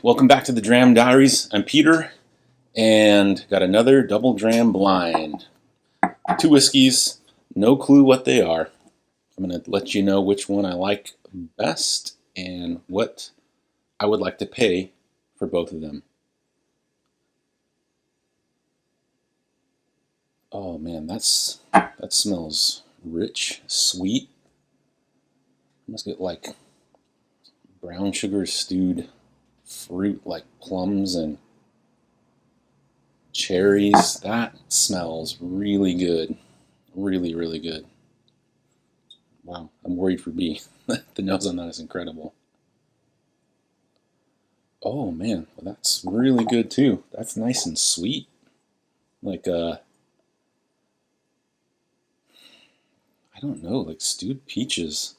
Welcome back to the Dram Diaries. I'm Peter, and got another double dram blind. Two whiskeys, no clue what they are. I'm going to let you know which one I like best and what I would like to pay for both of them. Oh man, that smells rich, sweet. I must get like brown sugar stewed fruit like plums and cherries. That smells really good. Really, really good. Wow, I'm worried for B. The nose on that is incredible. Oh man, well, that's really good too. That's nice and sweet. Like I don't know, like stewed peaches.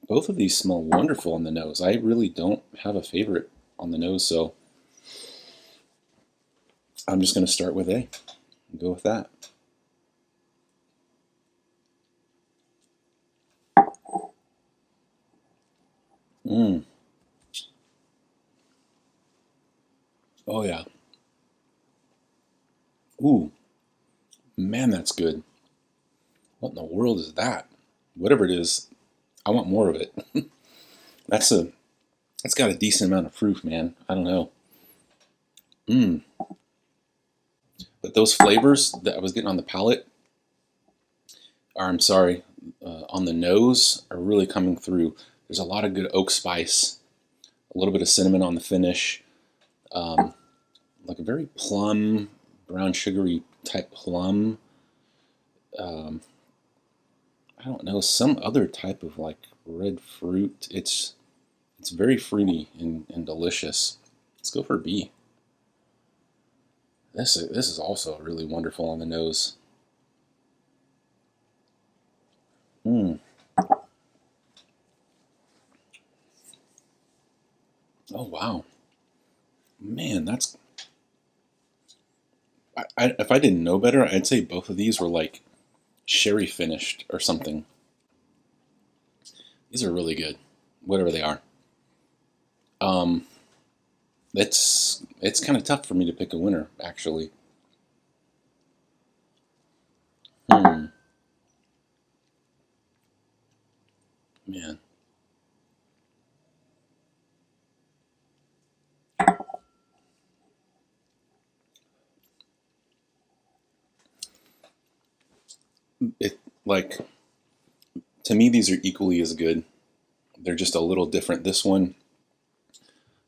Both of these smell wonderful on the nose. I really don't have a favorite on the nose, so I'm just going to start with A and go with that. Oh yeah. Ooh, man, that's good. What in the world is that? Whatever it is, I want more of it. It's got a decent amount of proof, man. I don't know. But those flavors that I was getting on the palate, or I'm sorry, on the nose, are really coming through. There's a lot of good oak spice, a little bit of cinnamon on the finish, like a very plum, brown sugary type plum. I don't know, some other type of like red fruit. It's very fruity and delicious. Let's go for B. This is also really wonderful on the nose. Oh wow, man, that's. If I didn't know better, I'd say both of these were like sherry finished or something. These are really good, whatever they are. It's kind of tough for me to pick a winner, actually. Man. It like to me these are equally as good. They're just a little different. This one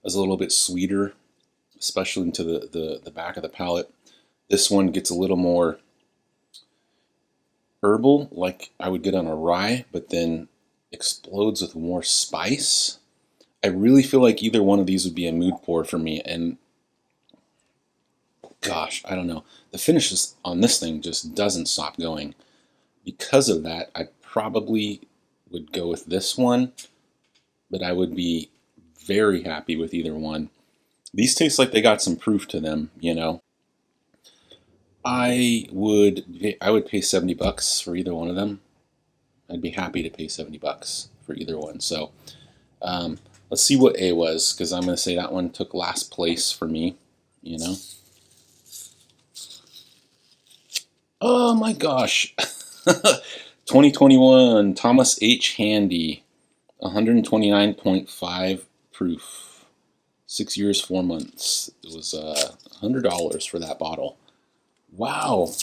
is a little bit sweeter, especially into the back of the palate. This one gets a little more herbal, like I would get on a rye, but then explodes with more spice. I really feel like either one of these would be a mood pour for me, and gosh, I don't know. The finish on this thing just doesn't stop going. Because of that, I probably would go with this one, but I would be very happy with either one. These taste like they got some proof to them, you know. I would pay $70 for either one of them. I'd be happy to pay $70 for either one. So let's see what A was, because I'm going to say that one took last place for me, you know. Oh my gosh. 2021 Thomas H. Handy, 129.5 proof, 6 years, 4 months. It was $100 for that bottle. Wow.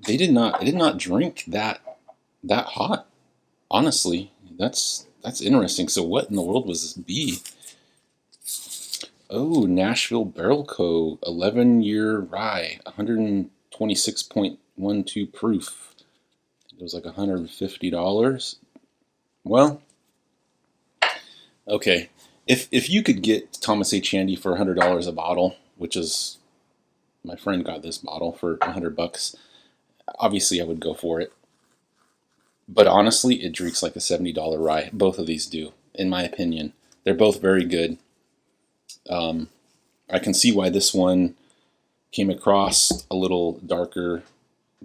I did not drink that hot. Honestly, that's interesting. So what in the world was this B? Oh, Nashville Barrel Co. 11-year rye, 126.12 proof. It was like $150. Well, okay. If you could get Thomas H. Handy for $100 a bottle, which is, my friend got this bottle for $100, obviously I would go for it. But honestly, it drinks like a $70 rye. Both of these do, in my opinion. They're both very good. I can see why this one came across a little darker,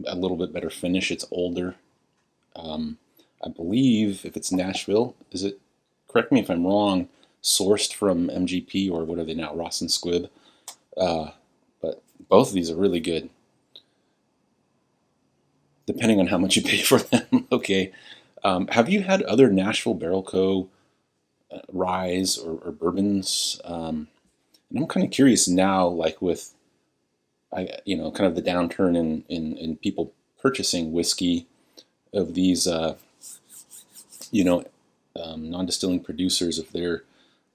a little bit better finish. It's older. I believe if it's Nashville, is it? Correct me if I'm wrong. sourced from MGP, or what are they now, Ross and Squibb. But both of these are really good, depending on how much you pay for them. Okay. Have you had other Nashville Barrel Co. ryes or bourbons? And I'm kind of curious now, like with, kind of the downturn in people purchasing whiskey of these, non-distilling producers, if they're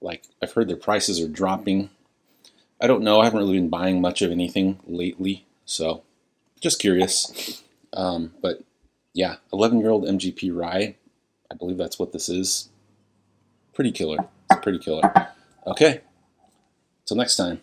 like, I've heard their prices are dropping. I don't know. I haven't really been buying much of anything lately, so just curious. But yeah, 11-year-old MGP rye. I believe that's what this is. Pretty killer. It's pretty killer. Okay. Till next time.